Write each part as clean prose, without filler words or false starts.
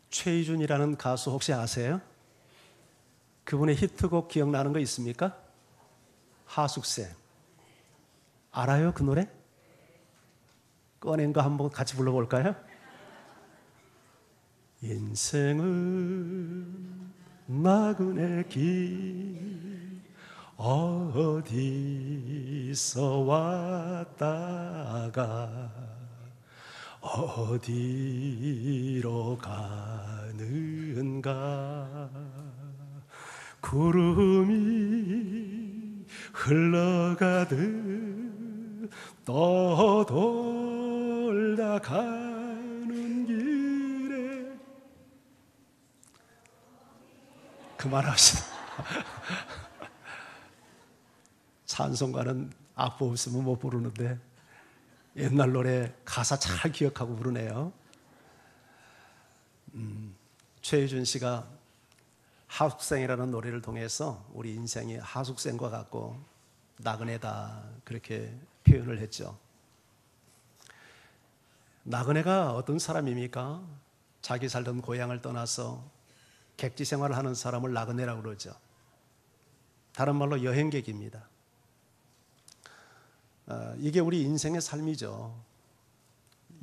최희준이라는 가수 혹시 아세요? 그분의 히트곡 기억나는 거 있습니까? 하숙생. 알아요 그 노래? 꺼낸 거 한번 같이 불러볼까요? 인생은 나그네 길 어디서 왔다가 어디로 가는가. 구름이 흘러가듯 떠돌다 가는 길에. 그만합시다. 찬송가는 악보 없으면 못 부르는데 옛날 노래 가사 잘 기억하고 부르네요. 최희준 씨가 하숙생이라는 노래를 통해서 우리 인생이 하숙생과 같고 나그네다 그렇게 표현을 했죠. 나그네가 어떤 사람입니까? 자기 살던 고향을 떠나서 객지 생활을 하는 사람을 나그네라고 그러죠. 다른 말로 여행객입니다. 이게 우리 인생의 삶이죠.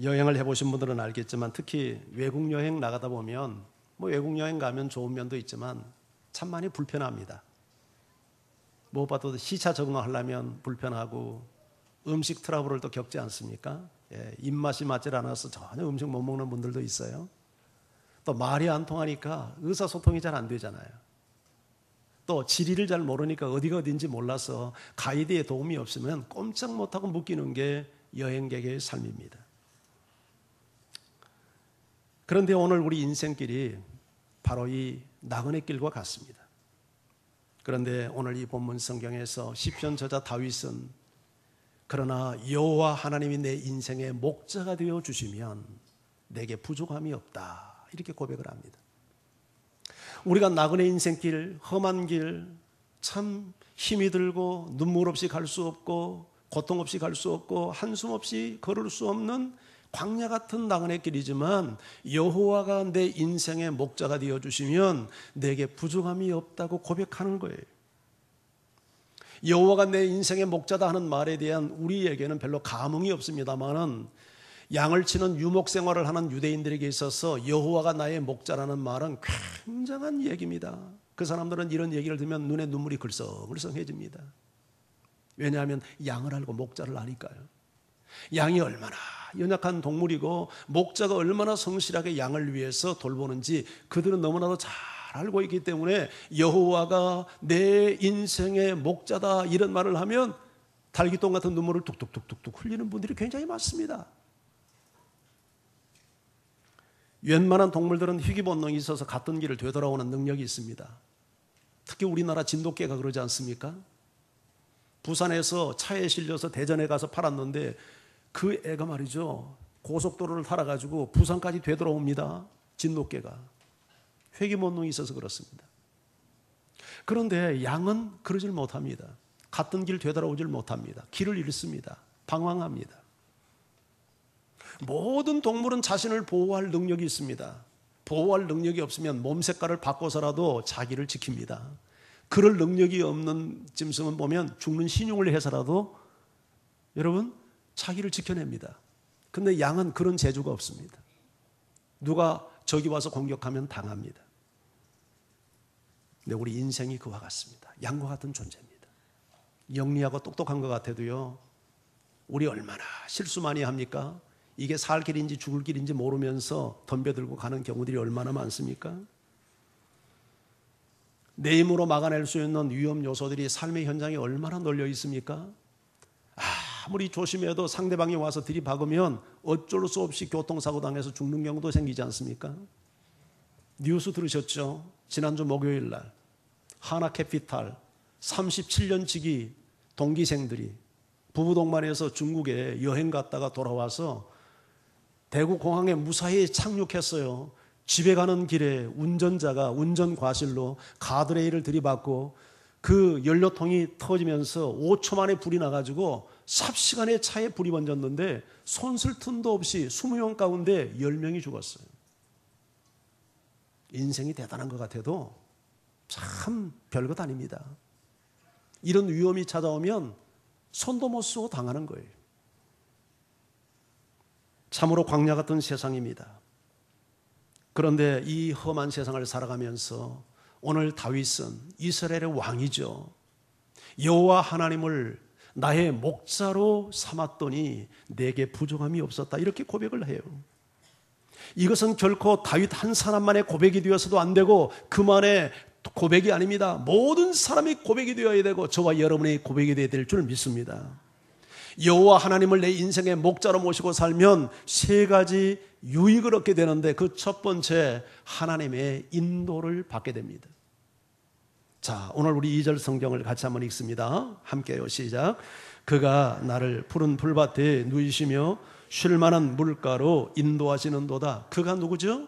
여행을 해보신 분들은 알겠지만 특히 외국 여행 나가다 보면 외국 여행 가면 좋은 면도 있지만 참 많이 불편합니다. 무엇보다도 시차 적응하려면 불편하고 음식 트러블을 또 겪지 않습니까? 입맛이 맞질 않아서 전혀 음식 못 먹는 분들도 있어요. 또 말이 안 통하니까 의사소통이 잘 안 되잖아요. 또 지리를 잘 모르니까 어디가 어딘지 몰라서 가이드의 도움이 없으면 꼼짝 못하고 묶이는 게 여행객의 삶입니다. 그런데 오늘 우리 인생길이 바로 이 나그네길과 같습니다. 그런데 오늘 이 본문 성경에서 시편 저자 다윗은 그러나 여호와 하나님이 내 인생의 목자가 되어 주시면 내게 부족함이 없다 이렇게 고백을 합니다. 우리가 나그네 인생길, 험한 길, 참 힘이 들고 눈물 없이 갈 수 없고 고통 없이 갈 수 없고 한숨 없이 걸을 수 없는 광야 같은 나그네 길이지만 여호와가 내 인생의 목자가 되어주시면 내게 부족함이 없다고 고백하는 거예요. 여호와가 내 인생의 목자다 하는 말에 대한 우리에게는 별로 감흥이 없습니다만은 양을 치는 유목 생활을 하는 유대인들에게 있어서 여호와가 나의 목자라는 말은 굉장한 얘기입니다. 그 사람들은 이런 얘기를 들으면 눈에 눈물이 글썽글썽해집니다. 왜냐하면 양을 알고 목자를 아니까요. 양이 얼마나 연약한 동물이고 목자가 얼마나 성실하게 양을 위해서 돌보는지 그들은 너무나도 잘 알고 있기 때문에 여호와가 내 인생의 목자다 이런 말을 하면 달기똥 같은 눈물을 뚝뚝뚝뚝 흘리는 분들이 굉장히 많습니다. 웬만한 동물들은 희귀 본능이 있어서 갔던 길을 되돌아오는 능력이 있습니다. 특히 우리나라 진돗개가 그러지 않습니까? 부산에서 차에 실려서 대전에 가서 팔았는데 그 애가 말이죠, 고속도로를 타러가지고 부산까지 되돌아옵니다. 진돗개가. 회귀 본능이 있어서 그렇습니다. 그런데 양은 그러질 못합니다. 갔던 길 되돌아오질 못합니다. 길을 잃습니다. 방황합니다. 모든 동물은 자신을 보호할 능력이 있습니다. 보호할 능력이 없으면 몸 색깔을 바꿔서라도 자기를 지킵니다. 그럴 능력이 없는 짐승은 보면 죽는 신용을 해서라도 여러분 자기를 지켜냅니다. 그런데 양은 그런 재주가 없습니다. 누가 저기 와서 공격하면 당합니다. 근데 우리 인생이 그와 같습니다. 양과 같은 존재입니다. 영리하고 똑똑한 것 같아도요, 우리 얼마나 실수 많이 합니까? 이게 살 길인지 죽을 길인지 모르면서 덤벼들고 가는 경우들이 얼마나 많습니까? 내 힘으로 막아낼 수 있는 위험 요소들이 삶의 현장에 얼마나 널려 있습니까? 아무리 조심해도 상대방이 와서 들이박으면 어쩔 수 없이 교통사고 당해서 죽는 경우도 생기지 않습니까? 뉴스 들으셨죠? 지난주 목요일 날 하나캐피탈 37년지기 동기생들이 부부동반해서 중국에 여행 갔다가 돌아와서 대구공항에 무사히 착륙했어요. 집에 가는 길에 운전자가 운전 과실로 가드레일을 들이받고 그 연료통이 터지면서 5초 만에 불이 나가지고 삽시간에 차에 불이 번졌는데 손쓸 틈도 없이 20명 가운데 10명이 죽었어요. 인생이 대단한 것 같아도 참 별것 아닙니다. 이런 위험이 찾아오면 손도 못 쓰고 당하는 거예요. 참으로 광야 같은 세상입니다. 그런데 이 험한 세상을 살아가면서 오늘 다윗은 이스라엘의 왕이죠. 여호와 하나님을 나의 목자로 삼았더니 내게 부족함이 없었다, 이렇게 고백을 해요. 이것은 결코 다윗 한 사람만의 고백이 되어서도 안 되고 그만의 고백이 아닙니다. 모든 사람이 고백이 되어야 되고 저와 여러분의 고백이 되어야 될 줄 믿습니다. 여호와 하나님을 내 인생의 목자로 모시고 살면 세 가지 유익을 얻게 되는데, 그 첫 번째, 하나님의 인도를 받게 됩니다. 자, 오늘 우리 2절 성경을 같이 한번 읽습니다. 함께요. 시작. 그가 나를 푸른 풀밭에 누이시며 쉴만한 물가로 인도하시는도다. 그가 누구죠?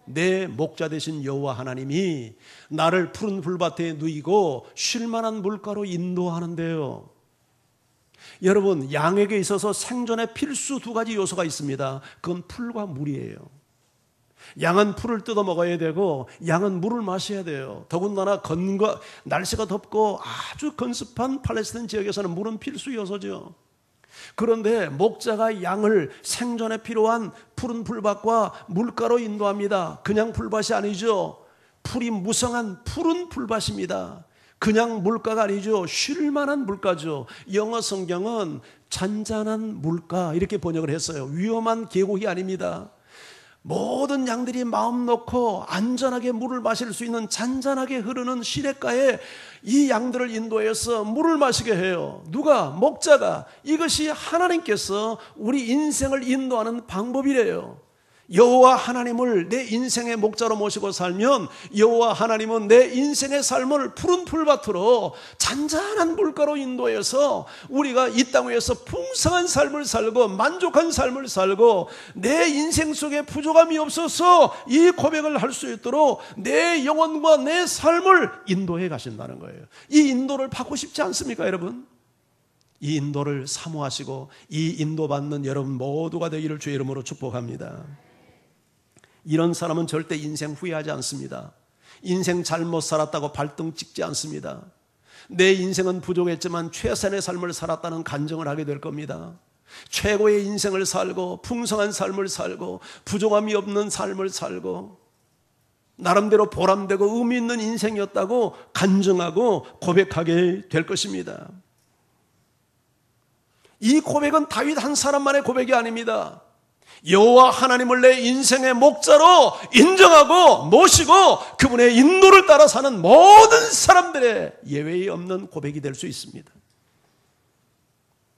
내 목자 되신 여호와 하나님이 나를 푸른 풀밭에 누이고 쉴만한 물가로 인도하는데요. 여러분, 양에게 있어서 생존의 필수 두 가지 요소가 있습니다. 그건 풀과 물이에요. 양은 풀을 뜯어 먹어야 되고 양은 물을 마셔야 돼요. 더군다나 날씨가 덥고 아주 건습한 팔레스타인 지역에서는 물은 필수 요소죠. 그런데 목자가 양을 생존에 필요한 푸른 풀밭과 물가로 인도합니다. 그냥 풀밭이 아니죠. 풀이 무성한 푸른 풀밭입니다. 그냥 물가가 아니죠. 쉴만한 물가죠. 영어 성경은 잔잔한 물가 이렇게 번역을 했어요. 위험한 계곡이 아닙니다. 모든 양들이 마음 놓고 안전하게 물을 마실 수 있는 잔잔하게 흐르는 시냇가에 이 양들을 인도해서 물을 마시게 해요. 누가? 목자가. 이것이 하나님께서 우리 인생을 인도하는 방법이래요. 여호와 하나님을 내 인생의 목자로 모시고 살면 여호와 하나님은 내 인생의 삶을 푸른 풀밭으로 잔잔한 물가로 인도해서 우리가 이 땅 위에서 풍성한 삶을 살고 만족한 삶을 살고 내 인생 속에 부족함이 없어서 이 고백을 할 수 있도록 내 영혼과 내 삶을 인도해 가신다는 거예요. 이 인도를 받고 싶지 않습니까, 여러분? 이 인도를 사모하시고 이 인도받는 여러분 모두가 되기를 주의 이름으로 축복합니다. 이런 사람은 절대 인생 후회하지 않습니다. 인생 잘못 살았다고 발등 찍지 않습니다. 내 인생은 부족했지만 최선의 삶을 살았다는 간증을 하게 될 겁니다. 최고의 인생을 살고 풍성한 삶을 살고 부족함이 없는 삶을 살고 나름대로 보람되고 의미 있는 인생이었다고 간증하고 고백하게 될 것입니다. 이 고백은 다윗 한 사람만의 고백이 아닙니다. 여호와 하나님을 내 인생의 목자로 인정하고 모시고 그분의 인도를 따라 사는 모든 사람들의 예외이 없는 고백이 될 수 있습니다.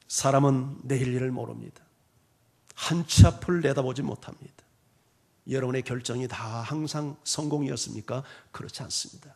사람은 내일 일을 모릅니다. 한 치 앞을 내다보지 못합니다. 여러분의 결정이 다 항상 성공이었습니까? 그렇지 않습니다.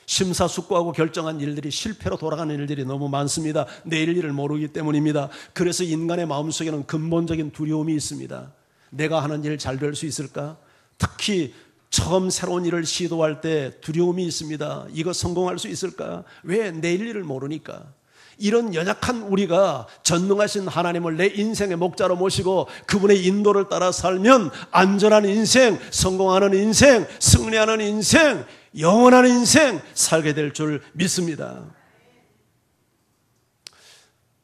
심사숙고하고 결정한 일들이 실패로 돌아가는 일들이 너무 많습니다. 내일 일을 모르기 때문입니다. 그래서 인간의 마음속에는 근본적인 두려움이 있습니다. 내가 하는 일 잘 될 수 있을까? 특히 처음 새로운 일을 시도할 때 두려움이 있습니다. 이거 성공할 수 있을까? 왜? 내일 일을 모르니까. 이런 연약한 우리가 전능하신 하나님을 내 인생의 목자로 모시고 그분의 인도를 따라 살면 안전한 인생, 성공하는 인생, 승리하는 인생, 영원한 인생 살게 될 줄 믿습니다.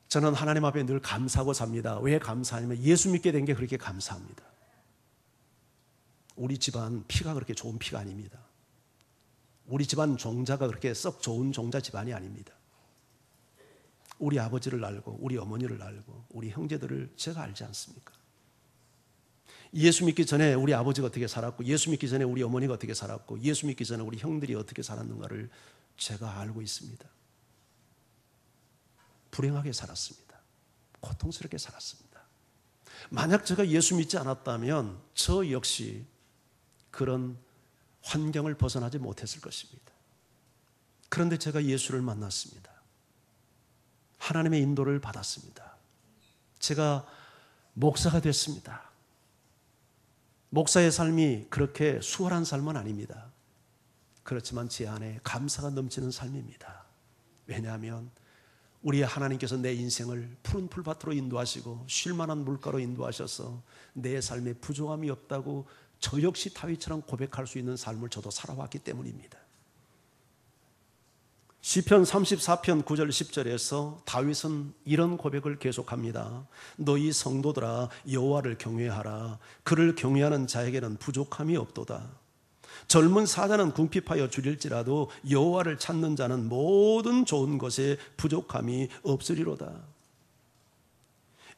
저는 하나님 앞에 늘 감사하고 삽니다. 왜 감사하냐면 예수 믿게 된 게 그렇게 감사합니다. 우리 집안 피가 그렇게 좋은 피가 아닙니다. 우리 집안 종자가 그렇게 썩 좋은 종자 집안이 아닙니다. 우리 아버지를 알고 우리 어머니를 알고 우리 형제들을 제가 알지 않습니까? 예수 믿기 전에 우리 아버지가 어떻게 살았고 예수 믿기 전에 우리 어머니가 어떻게 살았고 예수 믿기 전에 우리 형들이 어떻게 살았는가를 제가 알고 있습니다. 불행하게 살았습니다. 고통스럽게 살았습니다. 만약 제가 예수 믿지 않았다면 저 역시 그런 환경을 벗어나지 못했을 것입니다. 그런데 제가 예수를 만났습니다. 하나님의 인도를 받았습니다. 제가 목사가 됐습니다. 목사의 삶이 그렇게 수월한 삶은 아닙니다. 그렇지만 제 안에 감사가 넘치는 삶입니다. 왜냐하면 우리 하나님께서 내 인생을 푸른 풀밭으로 인도하시고 쉴만한 물가로 인도하셔서 내 삶에 부족함이 없다고 저 역시 다윗처럼 고백할 수 있는 삶을 저도 살아왔기 때문입니다. 시편 34편 9절 10절에서 다윗은 이런 고백을 계속합니다. 너희 성도들아 여호와를 경외하라. 그를 경외하는 자에게는 부족함이 없도다. 젊은 사자는 궁핍하여 줄일지라도 여호와를 찾는 자는 모든 좋은 것에 부족함이 없으리로다.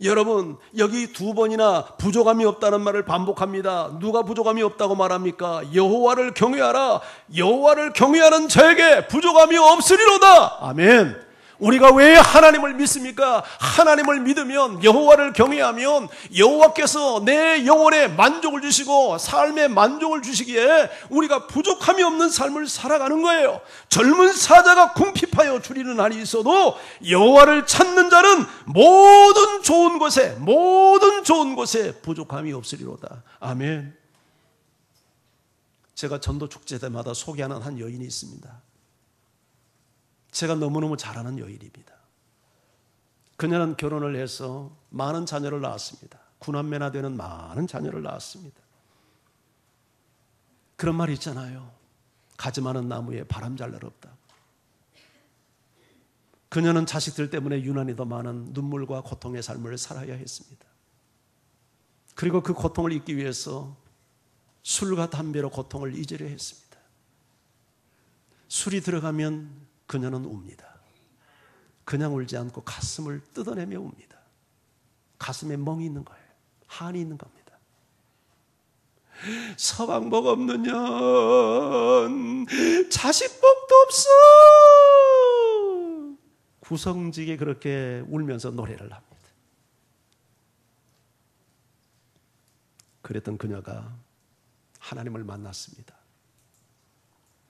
여러분, 여기 두 번이나 부족함이 없다는 말을 반복합니다. 누가 부족함이 없다고 말합니까? 여호와를 경외하라. 여호와를 경외하는 자에게 부족함이 없으리로다. 아멘. 우리가 왜 하나님을 믿습니까? 하나님을 믿으면, 여호와를 경외하면 여호와께서 내 영혼에 만족을 주시고 삶에 만족을 주시기에 우리가 부족함이 없는 삶을 살아가는 거예요. 젊은 사자가 궁핍하여 줄이는 한이 있어도 여호와를 찾는 자는 모든 좋은 곳에 부족함이 없으리로다. 아멘. 제가 전도 축제 때마다 소개하는 한 여인이 있습니다. 제가 너무너무 잘 아는 여인입니다. 그녀는 결혼을 해서 많은 자녀를 낳았습니다. 9남매나 되는 많은 자녀를 낳았습니다. 그런 말이 있잖아요. 가지 많은 나무에 바람 잘 날 없다. 그녀는 자식들 때문에 유난히 더 많은 눈물과 고통의 삶을 살아야 했습니다. 그리고 그 고통을 잊기 위해서 술과 담배로 고통을 잊으려 했습니다. 술이 들어가면 그녀는 웁니다. 그냥 울지 않고 가슴을 뜯어내며 웁니다. 가슴에 멍이 있는 거예요. 한이 있는 겁니다. 서방복 없는 년, 자식복도 없어. 구성지게 그렇게 울면서 노래를 합니다. 그랬던 그녀가 하나님을 만났습니다.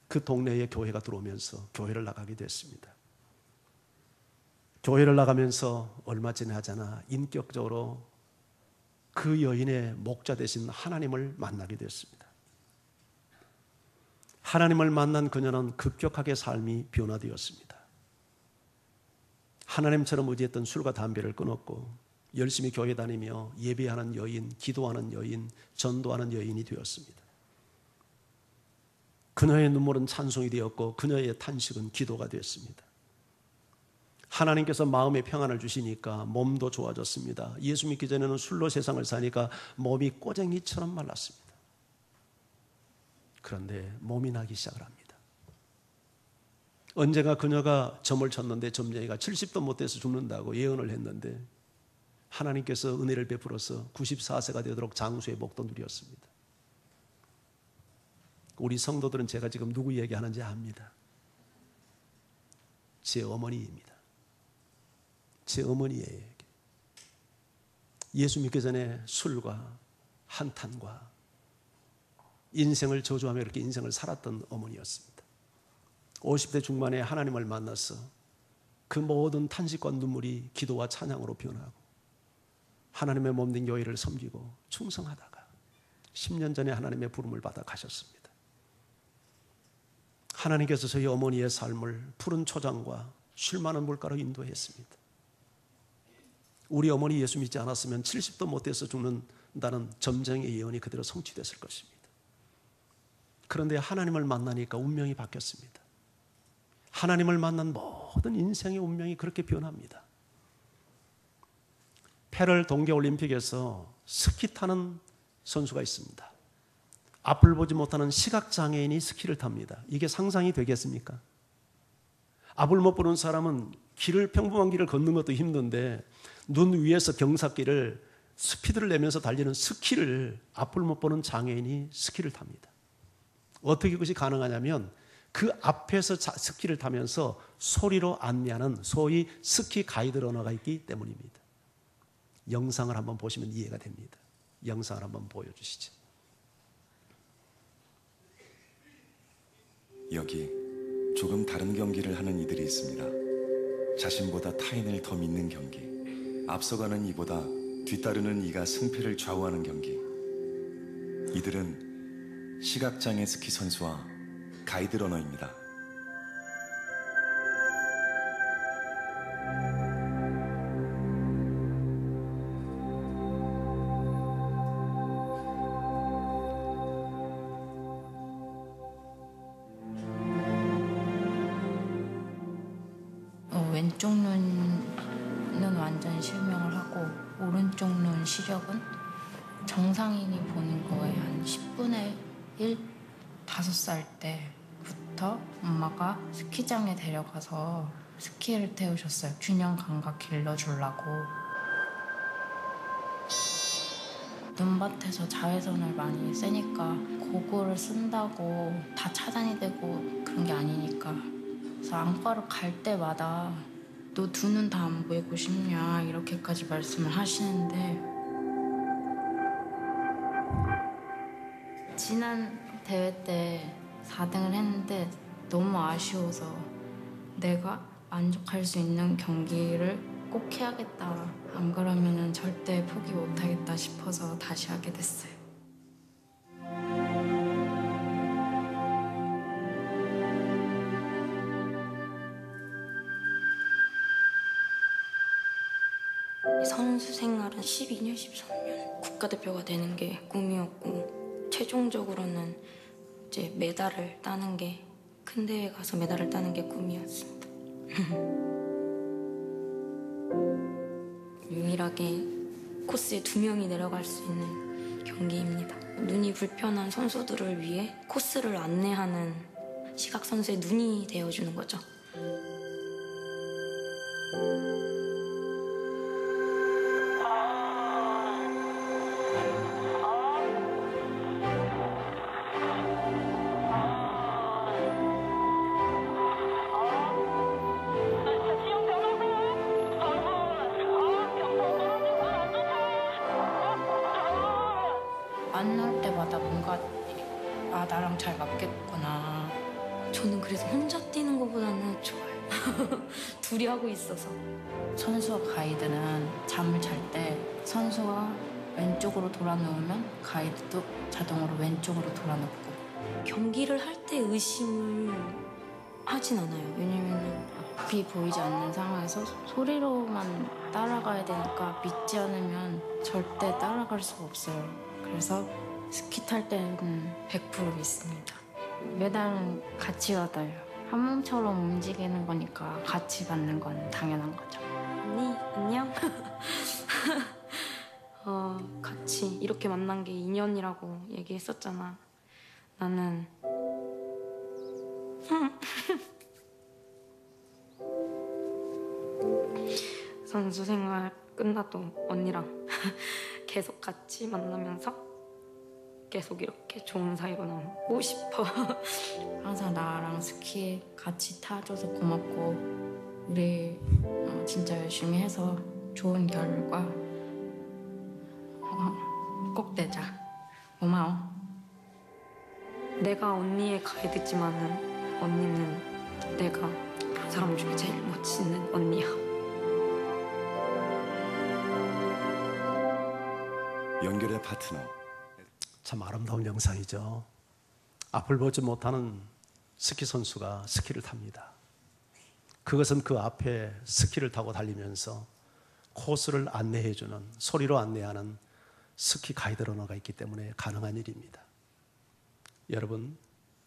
그 동네에 교회가 들어오면서 교회를 나가게 됐습니다. 교회를 나가면서 얼마 지나지 않아 인격적으로 그 여인의 목자 되신 하나님을 만나게 됐습니다. 하나님을 만난 그녀는 급격하게 삶이 변화되었습니다. 하나님처럼 의지했던 술과 담배를 끊었고 열심히 교회 다니며 예배하는 여인, 기도하는 여인, 전도하는 여인이 되었습니다. 그녀의 눈물은 찬송이 되었고 그녀의 탄식은 기도가 되었습니다. 하나님께서 마음의 평안을 주시니까 몸도 좋아졌습니다. 예수 믿기 전에는 술로 세상을 사니까 몸이 꼬쟁이처럼 말랐습니다. 그런데 몸이 나기 시작을 합니다. 언젠가 그녀가 점을 쳤는데 점쟁이가 70도 못 돼서 죽는다고 예언을 했는데 하나님께서 은혜를 베풀어서 94세가 되도록 장수의 복도 누렸습니다. 우리 성도들은 제가 지금 누구 얘기하는지 압니다. 제 어머니입니다. 제 어머니예요. 예수 믿기 전에 술과 한탄과 인생을 저주하며 이렇게 인생을 살았던 어머니였습니다. 50대 중반에 하나님을 만나서 그 모든 탄식과 눈물이 기도와 찬양으로 변하고 하나님의 몸된 교회를 섬기고 충성하다가 10년 전에 하나님의 부름을 받아 가셨습니다. 하나님께서 저희 어머니의 삶을 푸른 초장과 쉴 많은 물가로 인도했습니다. 우리 어머니 예수 믿지 않았으면 70도 못 돼서 죽는다는 점쟁이의 예언이 그대로 성취됐을 것입니다. 그런데 하나님을 만나니까 운명이 바뀌었습니다. 하나님을 만난 모든 인생의 운명이 그렇게 변합니다. 패럴 동계올림픽에서 스키 타는 선수가 있습니다. 앞을 보지 못하는 시각장애인이 스키를 탑니다. 이게 상상이 되겠습니까? 앞을 못 보는 사람은 평범한 길을 걷는 것도 힘든데 눈 위에서 경사길을 스피드를 내면서 달리는 스키를 앞을 못 보는 장애인이 스키를 탑니다. 어떻게 그것이 가능하냐면 그 앞에서 스키를 타면서 소리로 안내하는 소위 스키 가이드 러너가 있기 때문입니다. 영상을 한번 보시면 이해가 됩니다. 영상을 한번 보여주시죠. 여기 조금 다른 경기를 하는 이들이 있습니다. 자신보다 타인을 더 믿는 경기, 앞서가는 이보다 뒤따르는 이가 승패를 좌우하는 경기. 이들은 시각장애 스키 선수와 가이드 러너입니다. 왼쪽 눈은 완전 실명을 하고 오른쪽 눈 시력은 정상인이 보는 거에 한 10분의 1? 5살 때부터 엄마가 스키장에 데려가서 스키를 태우셨어요. 균형 감각 길러주려고. 눈밭에서 자외선을 많이 쐬니까 고글을 쓴다고 다 차단이 되고 그런 게 아니니까. 그래서 안과를 갈 때마다 너 두 눈 다 안 보이고 싶냐 이렇게까지 말씀을 하시는데 지난 대회 때 4등을 했는데 너무 아쉬워서 내가 만족할 수 있는 경기를 꼭 해야겠다. 안 그러면은 절대 포기 못하겠다 싶어서 다시 하게 됐어요. 선수 생활은 12년, 13년 국가대표가 되는 게 꿈이었고 최종적으로는 이제 메달을 따는 게 큰 대회 가서 메달을 따는 게 꿈이었습니다. 유일하게 코스에 2명이 내려갈 수 있는 경기입니다. 눈이 불편한 선수들을 위해 코스를 안내하는 시각선수의 눈이 되어주는 거죠. 만날 때마다 뭔가 나랑 잘 맞겠구나. 저는 그래서 혼자 뛰는 것보다는 좋아요. 둘이 하고 있어서. 선수와 가이드는 잠을 잘 때 선수가 왼쪽으로 돌아 누우면 가이드도 자동으로 왼쪽으로 돌아 눕고. 경기를 할 때 의심을 하진 않아요. 왜냐면은 앞이 보이지 않는 상황에서 소리로만 따라가야 되니까 믿지 않으면 절대 따라갈 수가 없어요. 그래서 스키 탈 때는 100% 믿습니다. 메달은 같이 받아요. 한 몸처럼 움직이는 거니까 같이 받는 건 당연한 거죠. 언니, 안녕? 같이 이렇게 만난 게 인연이라고 얘기했었잖아. 나는 선수 생활 끝나도 언니랑 계속 같이 만나면서 계속 이렇게 좋은 사이로 남고 싶어. 항상 나랑 스키 같이 타줘서 고맙고 우리 진짜 열심히 해서 좋은 결과 꼭 내자. 고마워. 내가 언니의 가이드지만은 언니는 내가 본 사람 중에 제일 멋있는 언니야. 연결의 파트너. 참 아름다운 영상이죠. 앞을 보지 못하는 스키 선수가 스키를 탑니다. 그것은 그 앞에 스키를 타고 달리면서 코스를 안내해주는, 소리로 안내하는 스키 가이드 러너가 있기 때문에 가능한 일입니다. 여러분,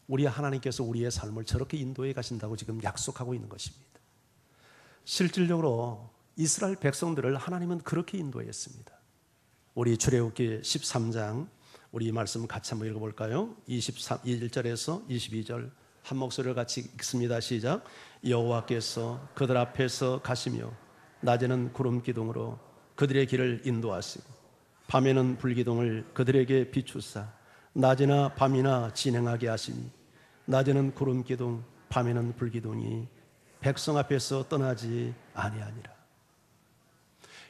우리 하나님께서 우리의 삶을 저렇게 인도해 가신다고 지금 약속하고 있는 것입니다. 실질적으로 이스라엘 백성들을 하나님은 그렇게 인도했습니다. 우리 출애굽기 13장 우리 말씀 같이 한번 읽어볼까요? 21절에서 22절 한 목소리로 같이 읽습니다. 시작. 여호와께서 그들 앞에서 가시며 낮에는 구름 기둥으로 그들의 길을 인도하시고 밤에는 불기둥을 그들에게 비추사 낮이나 밤이나 진행하게 하시니 낮에는 구름 기둥 밤에는 불기둥이 백성 앞에서 떠나지 아니하니라.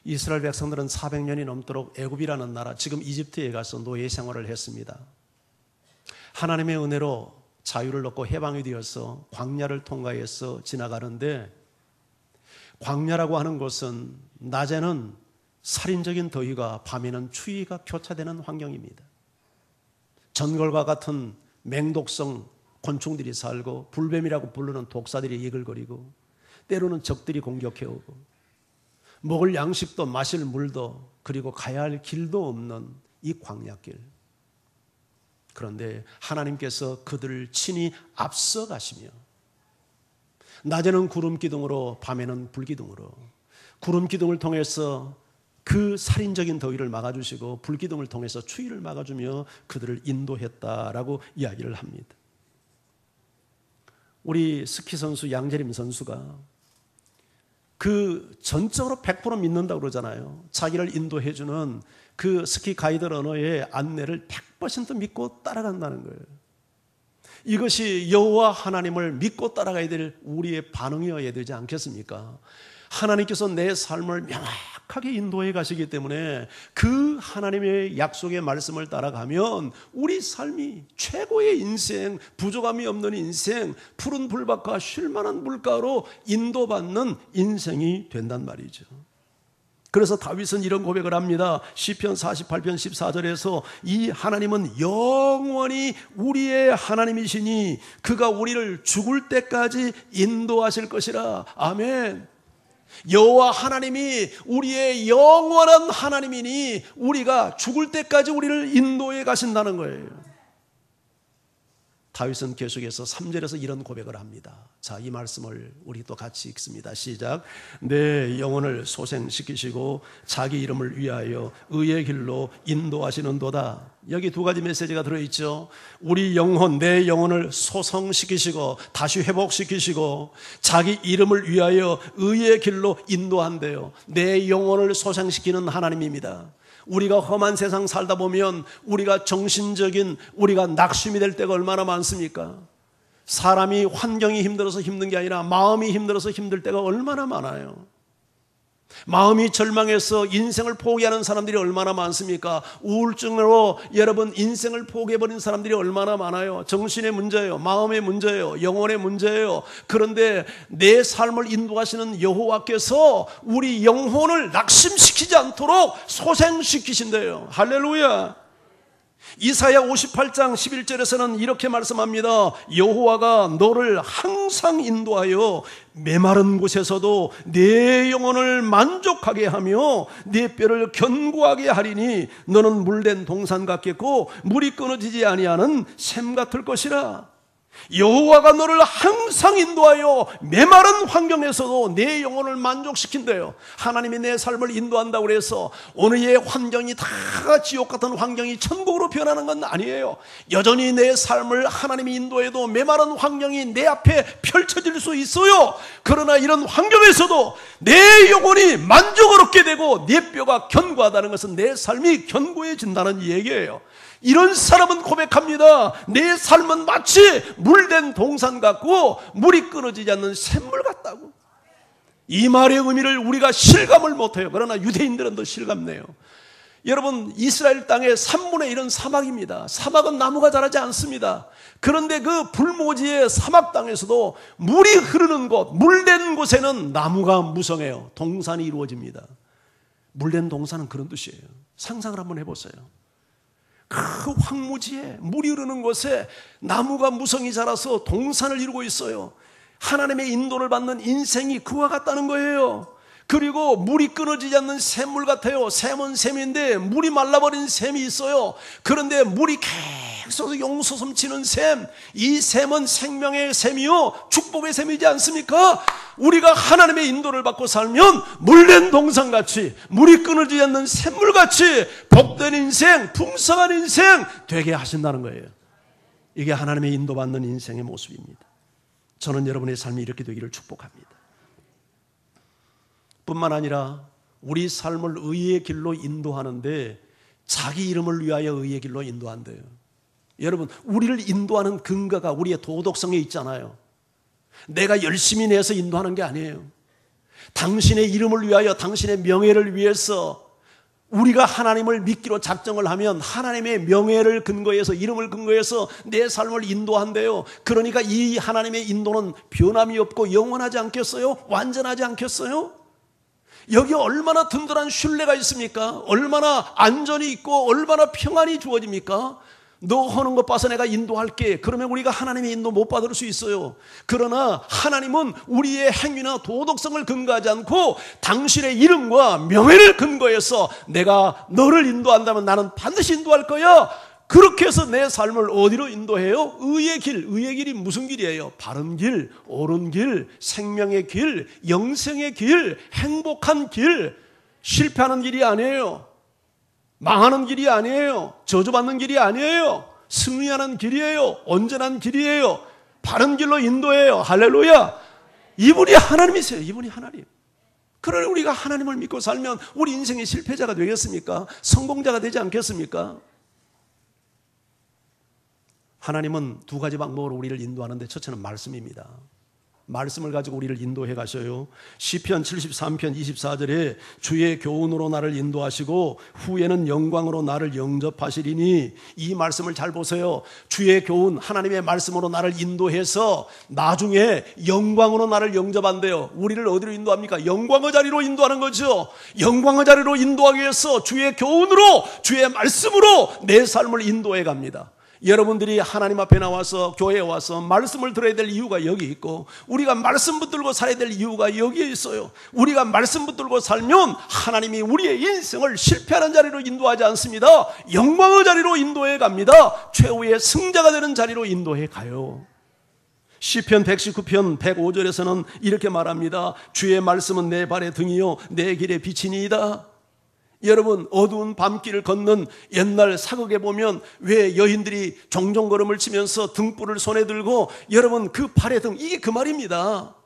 이스라엘 백성들은 400년이 넘도록 애굽이라는 나라, 지금 이집트에 가서 노예 생활을 했습니다. 하나님의 은혜로 자유를 얻고 해방이 되어서 광야를 통과해서 지나가는데, 광야라고 하는 것은 낮에는 살인적인 더위가 밤에는 추위가 교차되는 환경입니다. 전골과 같은 맹독성 곤충들이 살고 불뱀이라고 부르는 독사들이 이글거리고 때로는 적들이 공격해오고 먹을 양식도 마실 물도 그리고 가야 할 길도 없는 이 광야길. 그런데 하나님께서 그들을 친히 앞서 가시며 낮에는 구름 기둥으로, 밤에는 불 기둥으로. 구름 기둥을 통해서 그 살인적인 더위를 막아주시고 불 기둥을 통해서 추위를 막아주며 그들을 인도했다라고 이야기를 합니다. 우리 스키 선수 양재림 선수가 그 전적으로 100% 믿는다고 그러잖아요. 자기를 인도해주는 그 스키 가이드 러너의 안내를 100% 믿고 따라간다는 거예요. 이것이 여호와 하나님을 믿고 따라가야 될 우리의 반응이어야 되지 않겠습니까? 하나님께서 내 삶을 명확하게 인도해 가시기 때문에 그 하나님의 약속의 말씀을 따라가면 우리 삶이 최고의 인생, 부족함이 없는 인생, 푸른 불밭과 쉴만한 물가로 인도받는 인생이 된단 말이죠. 그래서 다윗은 이런 고백을 합니다. 시편 48편 14절에서 이 하나님은 영원히 우리의 하나님이시니 그가 우리를 죽을 때까지 인도하실 것이라. 아멘. 여호와 하나님이 우리의 영원한 하나님이니 우리가 죽을 때까지 우리를 인도해 가신다는 거예요. 다윗은 계속해서 3절에서 이런 고백을 합니다. 자, 이 말씀을 우리 또 같이 읽습니다. 시작. 내 영혼을 소생시키시고 자기 이름을 위하여 의의 길로 인도하시는도다. 여기 두 가지 메시지가 들어있죠. 우리 영혼, 내 영혼을 소성시키시고 다시 회복시키시고 자기 이름을 위하여 의의 길로 인도한대요. 내 영혼을 소생시키는 하나님입니다. 우리가 험한 세상 살다 보면 우리가 정신적인 우리가 낙심이 될 때가 얼마나 많습니까? 사람이 환경이 힘들어서 힘든 게 아니라 마음이 힘들어서 힘들 때가 얼마나 많아요. 마음이 절망해서 인생을 포기하는 사람들이 얼마나 많습니까? 우울증으로 여러분 인생을 포기해버린 사람들이 얼마나 많아요. 정신의 문제예요, 마음의 문제예요, 영혼의 문제예요. 그런데 내 삶을 인도하시는 여호와께서 우리 영혼을 낙심시키지 않도록 소생시키신대요. 할렐루야. 이사야 58장 11절에서는 이렇게 말씀합니다. 여호와가 너를 항상 인도하여 메마른 곳에서도 내 영혼을 만족하게 하며 네 뼈를 견고하게 하리니 너는 물된 동산 같겠고 물이 끊어지지 아니하는 샘 같을 것이라. 여호와가 너를 항상 인도하여 메마른 환경에서도 내 영혼을 만족시킨대요. 하나님이 내 삶을 인도한다고 해서 오늘의 환경이 다 지옥 같은 환경이 천국으로 변하는 건 아니에요. 여전히 내 삶을 하나님이 인도해도 메마른 환경이 내 앞에 펼쳐질 수 있어요. 그러나 이런 환경에서도 내 영혼이 만족을 얻게 되고 내 뼈가 견고하다는 것은 내 삶이 견고해진다는 얘기예요. 이런 사람은 고백합니다. 내 삶은 마치 물된 동산 같고 물이 끊어지지 않는 샘물 같다고. 이 말의 의미를 우리가 실감을 못해요. 그러나 유대인들은 더 실감내요. 여러분, 이스라엘 땅의 3분의 1은 사막입니다. 사막은 나무가 자라지 않습니다. 그런데 그 불모지의 사막 땅에서도 물이 흐르는 곳, 물된 곳에는 나무가 무성해요. 동산이 이루어집니다. 물된 동산은 그런 뜻이에요. 상상을 한번 해보세요. 그 황무지에 물이 흐르는 곳에 나무가 무성히 자라서 동산을 이루고 있어요. 하나님의 인도를 받는 인생이 그와 같다는 거예요. 그리고 물이 끊어지지 않는 샘물 같아요. 샘은 샘인데 물이 말라버린 샘이 있어요. 그런데 물이 계속 용솟음치는 샘, 이 샘은 생명의 샘이요 축복의 샘이지 않습니까? 우리가 하나님의 인도를 받고 살면 물된 동산같이, 물이 끊어지지 않는 샘물같이 복된 인생, 풍성한 인생 되게 하신다는 거예요. 이게 하나님의 인도받는 인생의 모습입니다. 저는 여러분의 삶이 이렇게 되기를 축복합니다. 뿐만 아니라 우리 삶을 의의 길로 인도하는데 자기 이름을 위하여 의의 길로 인도한대요. 여러분, 우리를 인도하는 근거가 우리의 도덕성에 있잖아요. 내가 열심히 내서 인도하는 게 아니에요. 당신의 이름을 위하여, 당신의 명예를 위해서 우리가 하나님을 믿기로 작정을 하면 하나님의 명예를 근거해서, 이름을 근거해서 내 삶을 인도한대요. 그러니까 이 하나님의 인도는 변함이 없고 영원하지 않겠어요? 완전하지 않겠어요? 여기 얼마나 든든한 신뢰가 있습니까? 얼마나 안전이 있고 얼마나 평안이 주어집니까? 너 하는 것 봐서 내가 인도할게. 그러면 우리가 하나님의 인도 못 받을 수 있어요. 그러나 하나님은 우리의 행위나 도덕성을 근거하지 않고 당신의 이름과 명예를 근거해서 내가 너를 인도한다면 나는 반드시 인도할 거야. 그렇게 해서 내 삶을 어디로 인도해요? 의의 길. 의의 길이 무슨 길이에요? 바른 길, 옳은 길, 생명의 길, 영생의 길, 행복한 길. 실패하는 길이 아니에요. 망하는 길이 아니에요. 저주받는 길이 아니에요. 승리하는 길이에요. 온전한 길이에요. 바른 길로 인도해요. 할렐루야. 이분이 하나님이세요. 이분이 하나님. 그러니 우리가 하나님을 믿고 살면 우리 인생의 실패자가 되겠습니까? 성공자가 되지 않겠습니까? 하나님은 두 가지 방법으로 우리를 인도하는데 첫째는 말씀입니다. 말씀을 가지고 우리를 인도해 가셔요. 시편 73편 24절에 주의 교훈으로 나를 인도하시고 후에는 영광으로 나를 영접하시리니, 이 말씀을 잘 보세요. 주의 교훈, 하나님의 말씀으로 나를 인도해서 나중에 영광으로 나를 영접한대요. 우리를 어디로 인도합니까? 영광의 자리로 인도하는 거죠. 영광의 자리로 인도하기 위해서 주의 교훈으로, 주의 말씀으로 내 삶을 인도해 갑니다. 여러분들이 하나님 앞에 나와서 교회에 와서 말씀을 들어야 될 이유가 여기 있고, 우리가 말씀 붙들고 살아야 될 이유가 여기에 있어요. 우리가 말씀 붙들고 살면 하나님이 우리의 인생을 실패하는 자리로 인도하지 않습니다. 영광의 자리로 인도해 갑니다. 최후의 승자가 되는 자리로 인도해 가요. 시편 119편 105절에서는 이렇게 말합니다. 주의 말씀은 내 발의 등이요 내 길의 빛이니이다. 여러분, 어두운 밤길을 걷는 옛날 사극에 보면 왜 여인들이 종종 걸음을 치면서 등불을 손에 들고, 여러분 그 발의 등, 이게 그 말입니다.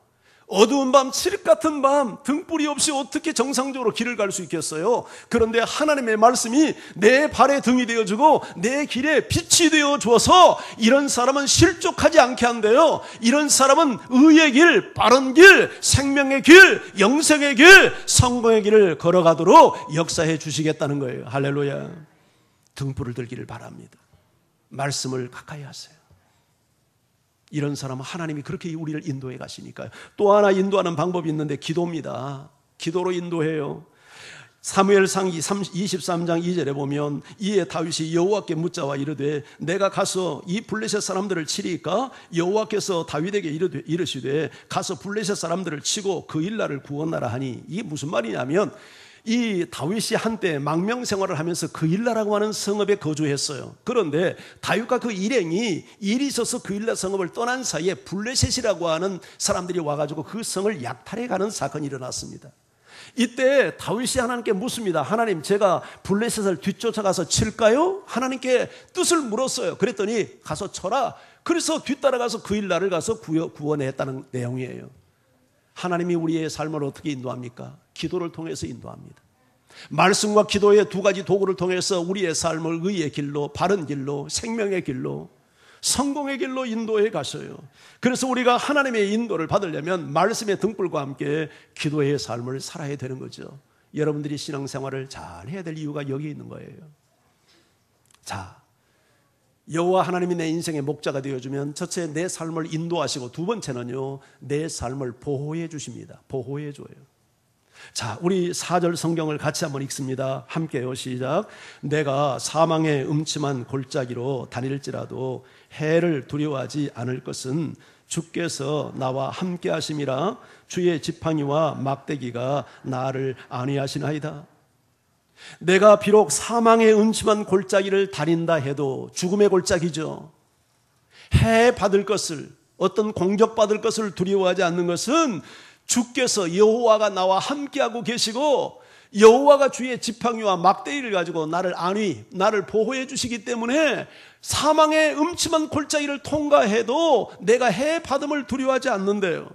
어두운 밤, 칠흑 같은 밤, 등불이 없이 어떻게 정상적으로 길을 갈 수 있겠어요? 그런데 하나님의 말씀이 내 발의 등이 되어주고 내 길에 빛이 되어주어서 이런 사람은 실족하지 않게 한대요. 이런 사람은 의의 길, 바른 길, 생명의 길, 영생의 길, 성공의 길을 걸어가도록 역사해 주시겠다는 거예요. 할렐루야. 등불을 들기를 바랍니다. 말씀을 가까이 하세요. 이런 사람은 하나님이 그렇게 우리를 인도해 가시니까요. 또 하나 인도하는 방법이 있는데 기도입니다. 기도로 인도해요. 사무엘상 23장 2절에 보면, 이에 다윗이 여호와께 묻자와 이르되 내가 가서 이 블레셋 사람들을 치리까? 여호와께서 다윗에게 이르시되 가서 블레셋 사람들을 치고 그 일날을 구원하라 하니, 이게 무슨 말이냐면, 이 다윗이 한때 망명 생활을 하면서 그 일라라고 하는 성읍에 거주했어요. 그런데 다윗과 그 일행이 일이 있어서 그 일라 성읍을 떠난 사이에 블레셋이라고 하는 사람들이 와가지고 그 성을 약탈해 가는 사건이 일어났습니다. 이때 다윗이 하나님께 묻습니다. 하나님, 제가 블레셋을 뒤쫓아가서 칠까요? 하나님께 뜻을 물었어요. 그랬더니 가서 쳐라. 그래서 뒤따라가서 그 일라를 가서 구원했다는 내용이에요. 하나님이 우리의 삶을 어떻게 인도합니까? 기도를 통해서 인도합니다. 말씀과 기도의 두 가지 도구를 통해서 우리의 삶을 의의 길로, 바른 길로, 생명의 길로, 성공의 길로 인도해 가셔요. 그래서 우리가 하나님의 인도를 받으려면 말씀의 등불과 함께 기도의 삶을 살아야 되는 거죠. 여러분들이 신앙생활을 잘 해야 될 이유가 여기 있는 거예요. 자, 여호와 하나님이 내 인생의 목자가 되어주면 첫째 내 삶을 인도하시고, 두 번째는요 내 삶을 보호해 주십니다. 보호해 줘요. 자, 우리 4절 성경을 같이 한번 읽습니다. 함께요. 시작. 내가 사망의 음침한 골짜기로 다닐지라도 해를 두려워하지 않을 것은 주께서 나와 함께 하심이라. 주의 지팡이와 막대기가 나를 안위하시나이다. 내가 비록 사망의 음침한 골짜기를 다닌다 해도, 죽음의 골짜기죠. 해받을 것을, 어떤 공격받을 것을 두려워하지 않는 것은 주께서, 여호와가 나와 함께하고 계시고 여호와가 주의 지팡이와 막대기를 가지고 나를 안위, 나를 보호해 주시기 때문에 사망의 음침한 골짜기를 통과해도 내가 해받음을 두려워하지 않는데요.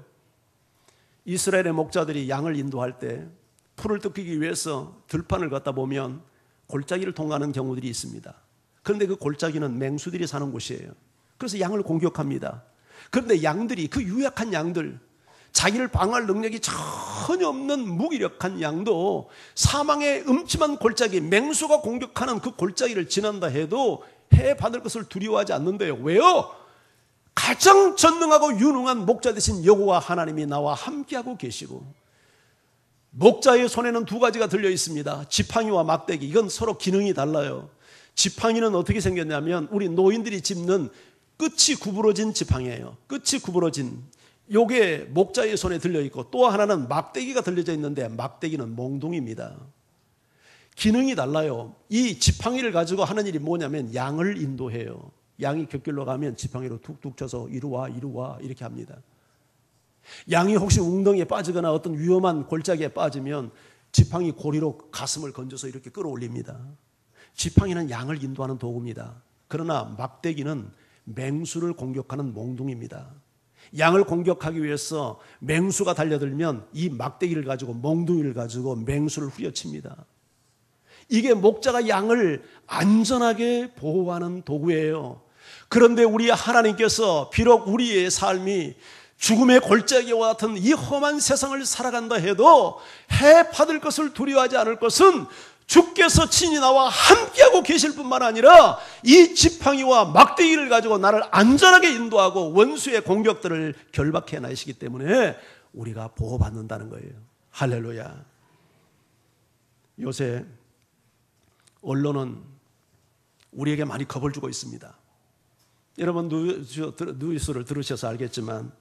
이스라엘의 목자들이 양을 인도할 때 풀을 뜯기기 위해서 들판을 걷다 보면 골짜기를 통과하는 경우들이 있습니다. 그런데 그 골짜기는 맹수들이 사는 곳이에요. 그래서 양을 공격합니다. 그런데 양들이, 그 유약한 양들, 자기를 방어할 능력이 전혀 없는 무기력한 양도 사망의 음침한 골짜기, 맹수가 공격하는 그 골짜기를 지난다 해도 해받을 것을 두려워하지 않는데요. 왜요? 가장 전능하고 유능한 목자 되신 여호와 하나님이 나와 함께하고 계시고, 목자의 손에는 두 가지가 들려 있습니다. 지팡이와 막대기. 이건 서로 기능이 달라요. 지팡이는 어떻게 생겼냐면 우리 노인들이 짚는 끝이 구부러진 지팡이에요. 끝이 구부러진, 요게 목자의 손에 들려 있고, 또 하나는 막대기가 들려져 있는데 막대기는 몽둥이입니다. 기능이 달라요. 이 지팡이를 가지고 하는 일이 뭐냐면 양을 인도해요. 양이 곁길로 가면 지팡이로 툭툭 쳐서 이리 와 이렇게 합니다. 양이 혹시 웅덩이에 빠지거나 어떤 위험한 골짜기에 빠지면 지팡이 고리로 가슴을 건져서 이렇게 끌어올립니다. 지팡이는 양을 인도하는 도구입니다. 그러나 막대기는 맹수를 공격하는 몽둥이입니다. 양을 공격하기 위해서 맹수가 달려들면 이 막대기를 가지고 몽둥이를 가지고 맹수를 후려칩니다. 이게 목자가 양을 안전하게 보호하는 도구예요. 그런데 우리 하나님께서 비록 우리의 삶이 죽음의 골짜기와 같은 이 험한 세상을 살아간다 해도 해받을 것을 두려워하지 않을 것은 주께서 친히 나와 함께하고 계실 뿐만 아니라 이 지팡이와 막대기를 가지고 나를 안전하게 인도하고 원수의 공격들을 결박해 나시기 때문에 우리가 보호받는다는 거예요. 할렐루야. 요새 언론은 우리에게 많이 겁을 주고 있습니다. 여러분 뉴스를 들으셔서 알겠지만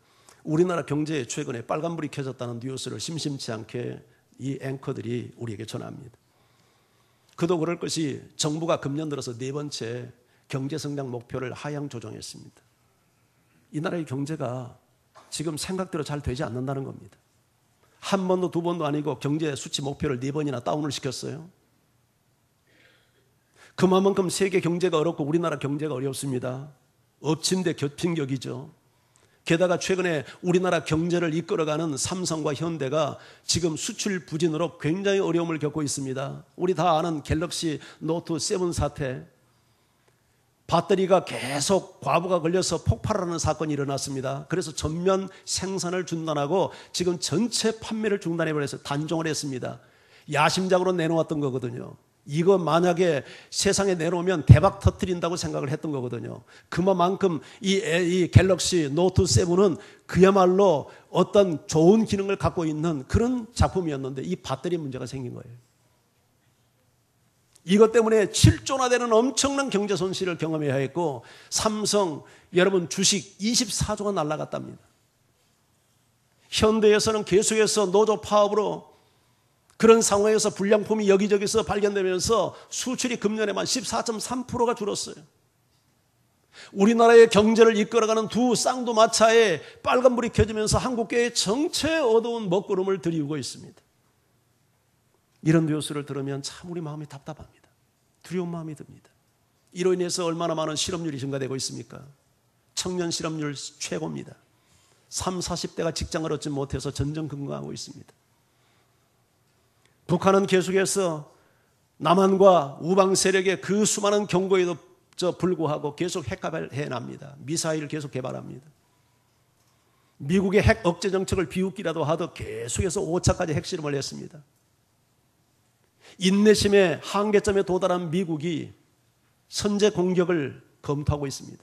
우리나라 경제에 최근에 빨간불이 켜졌다는 뉴스를 심심치 않게 이 앵커들이 우리에게 전합니다. 그도 그럴 것이 정부가 금년 들어서 4번째 경제성장 목표를 하향 조정했습니다. 이 나라의 경제가 지금 생각대로 잘 되지 않는다는 겁니다. 한 번도 두 번도 아니고 경제 수치 목표를 4번이나 다운을 시켰어요. 그만큼 세계 경제가 어렵고 우리나라 경제가 어렵습니다. 엎친 데 겹친 격이죠. 게다가 최근에 우리나라 경제를 이끌어가는 삼성과 현대가 지금 수출 부진으로 굉장히 어려움을 겪고 있습니다. 우리 다 아는 갤럭시 노트 7 사태, 배터리가 계속 과부가 걸려서 폭발하는 사건이 일어났습니다. 그래서 전면 생산을 중단하고 지금 전체 판매를 중단해버려서 단종을 했습니다. 야심작으로 내놓았던 거거든요. 이거 만약에 세상에 내놓으면 대박 터뜨린다고 생각을 했던 거거든요. 그만큼 이 갤럭시 노트 7은 그야말로 어떤 좋은 기능을 갖고 있는 그런 작품이었는데 이 배터리 문제가 생긴 거예요. 이것 때문에 7조나 되는 엄청난 경제 손실을 경험해야 했고 삼성 여러분 주식 24조가 날아갔답니다. 현대에서는 계속해서 노조 파업으로 그런 상황에서 불량품이 여기저기서 발견되면서 수출이 금년에만 14.3%가 줄었어요. 우리나라의 경제를 이끌어가는 두 쌍두마차에 빨간불이 켜지면서 한국계의 정체 어두운 먹구름을 들이우고 있습니다. 이런 뉴스를 들으면 참 우리 마음이 답답합니다. 두려운 마음이 듭니다. 이로 인해서 얼마나 많은 실업률이 증가되고 있습니까? 청년 실업률 최고입니다. 30, 40대가 직장을 얻지 못해서 전전긍긍하고 있습니다. 북한은 계속해서 남한과 우방 세력의 그 수많은 경고에도 불구하고 계속 핵개발을 해납니다. 미사일을 계속 개발합니다. 미국의 핵 억제 정책을 비웃기라도 하듯 계속해서 5차까지 핵실험을 했습니다. 인내심의 한계점에 도달한 미국이 선제 공격을 검토하고 있습니다.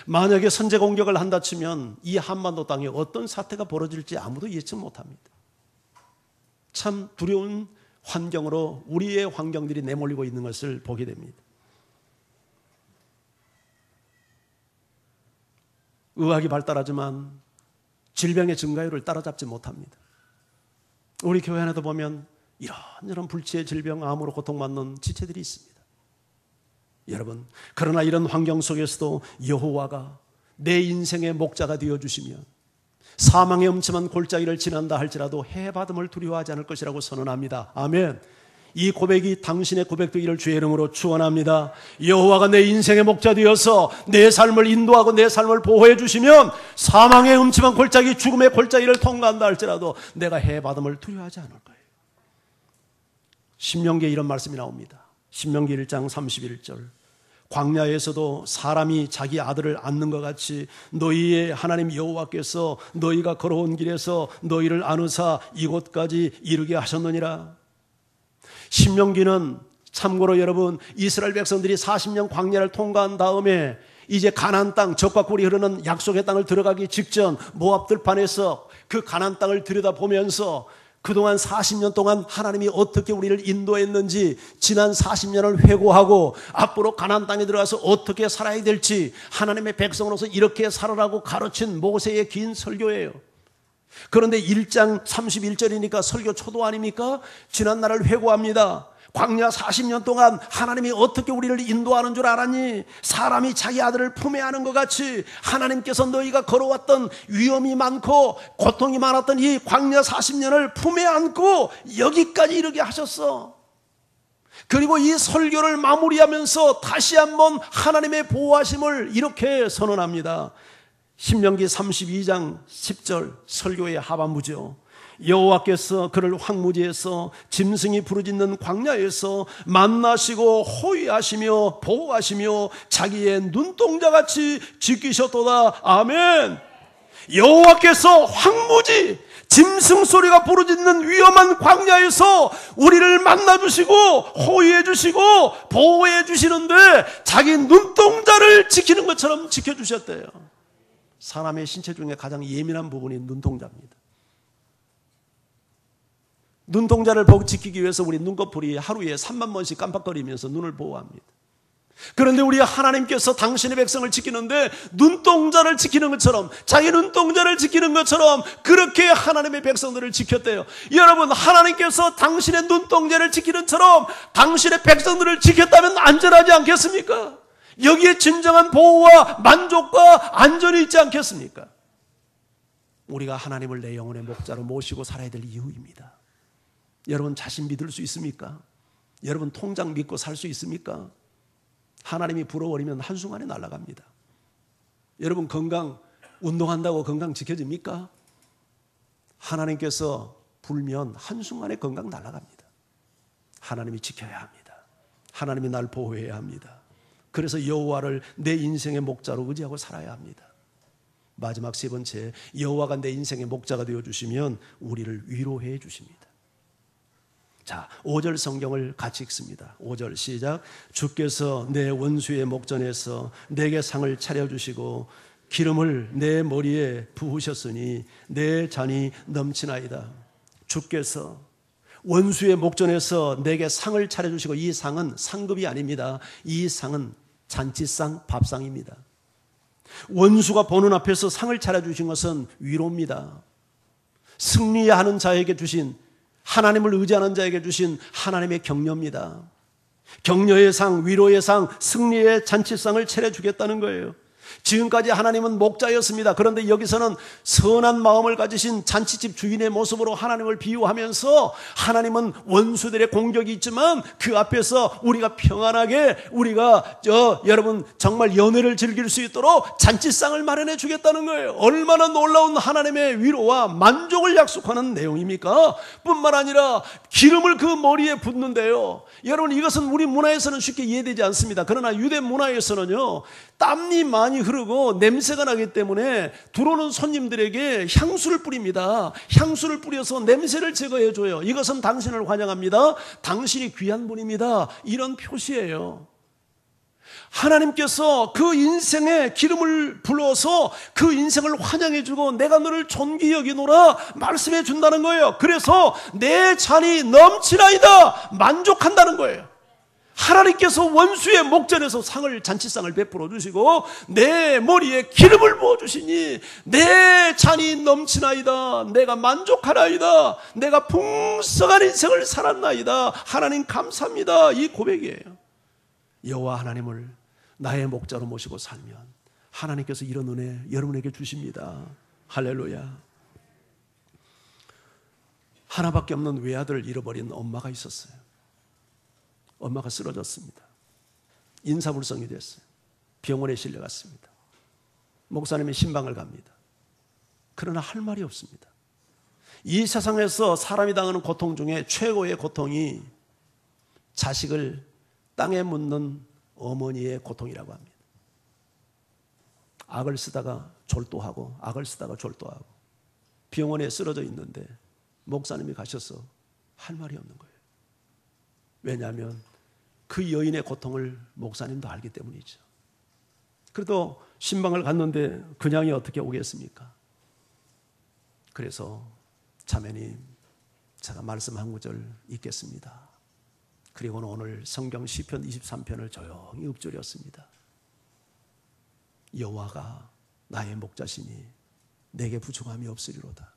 만약에 선제 공격을 한다 치면 이 한반도 땅에 어떤 사태가 벌어질지 아무도 예측 못합니다. 참 두려운 환경으로 우리의 환경들이 내몰리고 있는 것을 보게 됩니다. 의학이 발달하지만 질병의 증가율을 따라잡지 못합니다. 우리 교회 안에도 보면 이런저런 불치의 질병, 암으로 고통받는 지체들이 있습니다. 여러분, 그러나 이런 환경 속에서도 여호와가 내 인생의 목자가 되어주시면 사망의 음침한 골짜기를 지난다 할지라도 해받음을 두려워하지 않을 것이라고 선언합니다. 아멘. 이 고백이 당신의 고백되기를 주의 이름으로 축원합니다. 여호와가 내 인생의 목자 되어서 내 삶을 인도하고 내 삶을 보호해 주시면 사망의 음침한 골짜기, 죽음의 골짜기를 통과한다 할지라도 내가 해받음을 두려워하지 않을 거예요. 신명기에 이런 말씀이 나옵니다. 신명기 1장 31절. 광야에서도 사람이 자기 아들을 안는 것 같이 너희의 하나님 여호와께서 너희가 걸어온 길에서 너희를 안으사 이곳까지 이르게 하셨느니라. 신명기는 참고로 여러분 이스라엘 백성들이 40년 광야를 통과한 다음에 이제 가나안 땅, 적과 꿀이 흐르는 약속의 땅을 들어가기 직전 모압 들판에서 그 가나안 땅을 들여다보면서 그동안 40년 동안 하나님이 어떻게 우리를 인도했는지 지난 40년을 회고하고 앞으로 가나안 땅에 들어가서 어떻게 살아야 될지 하나님의 백성으로서 이렇게 살아라고 가르친 모세의 긴 설교예요. 그런데 1장 31절이니까 설교 초도 아닙니까? 지난 날을 회고합니다. 광야 40년 동안 하나님이 어떻게 우리를 인도하는 줄 알았니? 사람이 자기 아들을 품에 안은 것 같이 하나님께서 너희가 걸어왔던 위험이 많고 고통이 많았던 이 광야 40년을 품에 안고 여기까지 이르게 하셨어. 그리고 이 설교를 마무리하면서 다시 한번 하나님의 보호하심을 이렇게 선언합니다. 신명기 32장 10절 설교의 하반부죠. 여호와께서 그를 황무지에서 짐승이 부르짖는 광야에서 만나시고 호위하시며 보호하시며 자기의 눈동자같이 지키셨도다. 아멘. 여호와께서 황무지 짐승 소리가 부르짖는 위험한 광야에서 우리를 만나주시고 호위해주시고 보호해주시는데 자기 눈동자를 지키는 것처럼 지켜주셨대요. 사람의 신체 중에 가장 예민한 부분이 눈동자입니다. 눈동자를 지키기 위해서 우리 눈꺼풀이 하루에 3만 번씩 깜빡거리면서 눈을 보호합니다. 그런데 우리 하나님께서 당신의 백성을 지키는데 눈동자를 지키는 것처럼 자기 눈동자를 지키는 것처럼 그렇게 하나님의 백성들을 지켰대요. 여러분, 하나님께서 당신의 눈동자를 지키는 것처럼 당신의 백성들을 지켰다면 안전하지 않겠습니까? 여기에 진정한 보호와 만족과 안전이 있지 않겠습니까? 우리가 하나님을 내 영혼의 목자로 모시고 살아야 될 이유입니다. 여러분 자신 믿을 수 있습니까? 여러분 통장 믿고 살 수 있습니까? 하나님이 불어버리면 한순간에 날아갑니다. 여러분 건강, 운동한다고 건강 지켜집니까? 하나님께서 불면 한순간에 건강 날아갑니다. 하나님이 지켜야 합니다. 하나님이 날 보호해야 합니다. 그래서 여호와를 내 인생의 목자로 의지하고 살아야 합니다. 마지막 세 번째, 여호와가 내 인생의 목자가 되어주시면 우리를 위로해 주십니다. 자, 5절 성경을 같이 읽습니다. 5절 시작. 주께서 내 원수의 목전에서 내게 상을 차려주시고 기름을 내 머리에 부으셨으니 내 잔이 넘치나이다. 주께서 원수의 목전에서 내게 상을 차려주시고, 이 상은 상급이 아닙니다. 이 상은 잔치상, 밥상입니다. 원수가 보는 앞에서 상을 차려주신 것은 위로입니다. 승리하는 자에게 주신, 하나님을 의지하는 자에게 주신 하나님의 격려입니다. 격려의 상, 위로의 상, 승리의 잔치상을 차려주겠다는 거예요. 지금까지 하나님은 목자였습니다. 그런데 여기서는 선한 마음을 가지신 잔치집 주인의 모습으로 하나님을 비유하면서 하나님은 원수들의 공격이 있지만 그 앞에서 우리가 평안하게 우리가 여러분 정말 연회를 즐길 수 있도록 잔치상을 마련해 주겠다는 거예요. 얼마나 놀라운 하나님의 위로와 만족을 약속하는 내용입니까? 뿐만 아니라 기름을 그 머리에 붓는데요. 여러분 이것은 우리 문화에서는 쉽게 이해되지 않습니다. 그러나 유대 문화에서는요, 땀이 많이 흐르고 냄새가 나기 때문에 들어오는 손님들에게 향수를 뿌립니다. 향수를 뿌려서 냄새를 제거해줘요. 이것은 당신을 환영합니다. 당신이 귀한 분입니다. 이런 표시예요. 하나님께서 그 인생에 기름을 불어서 그 인생을 환영해주고 내가 너를 존귀히 여기노라 말씀해 준다는 거예요. 그래서 내 잔이 넘치나이다 만족한다는 거예요. 하나님께서 원수의 목전에서 잔치상을 베풀어 주시고 내 머리에 기름을 부어 주시니 내 잔이 넘치나이다. 내가 만족하나이다. 내가 풍성한 인생을 살았나이다. 하나님 감사합니다. 이 고백이에요. 여호와 하나님을 나의 목자로 모시고 살면 하나님께서 이런 은혜 여러분에게 주십니다. 할렐루야. 하나밖에 없는 외아들을 잃어버린 엄마가 있었어요. 엄마가 쓰러졌습니다. 인사불성이 됐어요. 병원에 실려갔습니다. 목사님이 신방을 갑니다. 그러나 할 말이 없습니다. 이 세상에서 사람이 당하는 고통 중에 최고의 고통이 자식을 땅에 묻는 어머니의 고통이라고 합니다. 악을 쓰다가 졸도하고 악을 쓰다가 졸도하고 병원에 쓰러져 있는데 목사님이 가셔서 할 말이 없는 거예요. 왜냐하면 그 여인의 고통을 목사님도 알기 때문이죠. 그래도 신방을 갔는데 그냥이 어떻게 오겠습니까? 그래서 자매님, 제가 말씀 한 구절 읽겠습니다. 그리고는 오늘 성경 시편 23편을 조용히 읊조렸습니다. 여호와가 나의 목자시니 내게 부족함이 없으리로다.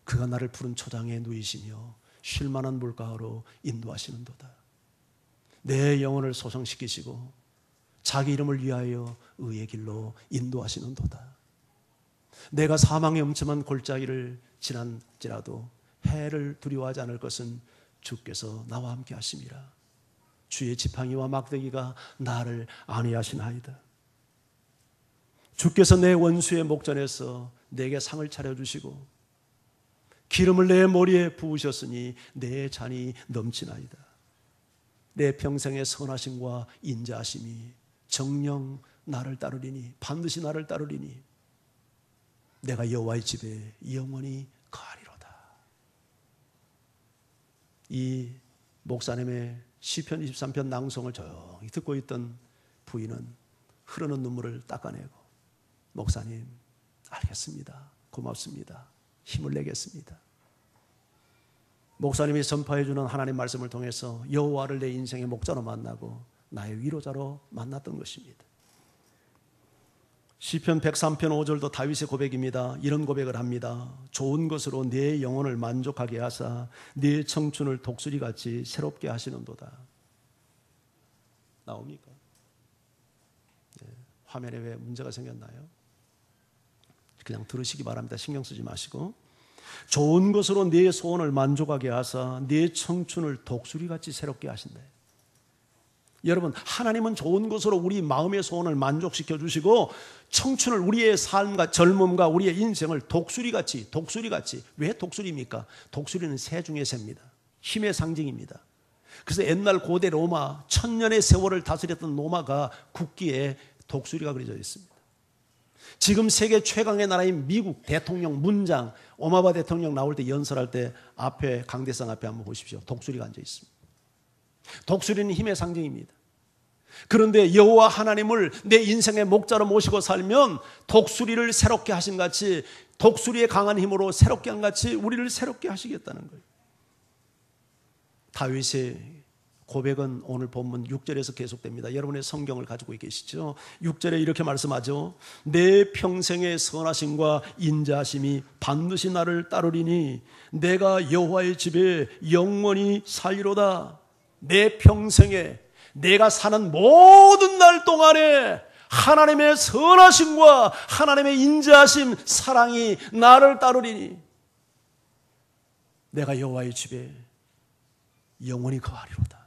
그가 나를 푸른 초장에 누이시며 쉴만한 물가로 인도하시는도다. 내 영혼을 소성시키시고 자기 이름을 위하여 의의 길로 인도하시는도다. 내가 사망의 음침한 골짜기를 지난지라도 해를 두려워하지 않을 것은 주께서 나와 함께 하심이라. 주의 지팡이와 막대기가 나를 안위하시나이다. 주께서 내 원수의 목전에서 내게 상을 차려주시고 기름을 내 머리에 부으셨으니 내 잔이 넘치나이다. 내 평생의 선하심과 인자하심이 정녕 나를 따르리니, 반드시 나를 따르리니 내가 여호와의 집에 영원히 거하리로다. 이 목사님의 시편 23편 낭송을 조용히 듣고 있던 부인은 흐르는 눈물을 닦아내고, 목사님 알겠습니다, 고맙습니다, 힘을 내겠습니다. 목사님이 선포해주는 하나님 말씀을 통해서 여호와를 내 인생의 목자로 만나고 나의 위로자로 만났던 것입니다. 시편 103편 5절도 다윗의 고백입니다. 이런 고백을 합니다. 좋은 것으로 내 영혼을 만족하게 하사 내 청춘을 독수리같이 새롭게 하시는도다. 나옵니까? 네, 화면에 왜 문제가 생겼나요? 그냥 들으시기 바랍니다. 신경 쓰지 마시고. 좋은 것으로 내 소원을 만족하게 하사 내 청춘을 독수리같이 새롭게 하신다. 여러분, 하나님은 좋은 것으로 우리 마음의 소원을 만족시켜 주시고 청춘을, 우리의 삶과 젊음과 우리의 인생을 독수리같이, 왜 독수리입니까? 독수리는 새 중의 새입니다. 힘의 상징입니다. 그래서 옛날 고대 로마, 1000년의 세월을 다스렸던 로마가 국기에 독수리가 그려져 있습니다. 지금 세계 최강의 나라인 미국 대통령 문장, 오바마 대통령 나올 때 연설할 때 앞에, 강대상 앞에 한번 보십시오. 독수리가 앉아 있습니다. 독수리는 힘의 상징입니다. 그런데 여호와 하나님을 내 인생의 목자로 모시고 살면 독수리를 새롭게 하신 같이, 독수리의 강한 힘으로 새롭게 한 같이 우리를 새롭게 하시겠다는 거예요. 다윗의 고백은 오늘 본문 6절에서 계속됩니다. 여러분의 성경을 가지고 계시죠? 6절에 이렇게 말씀하죠. 내 평생의 선하심과 인자하심이 반드시 나를 따르리니 내가 여호와의 집에 영원히 살리로다. 내 평생에, 내가 사는 모든 날 동안에 하나님의 선하심과 하나님의 인자하심, 사랑이 나를 따르리니 내가 여호와의 집에 영원히 거하리로다.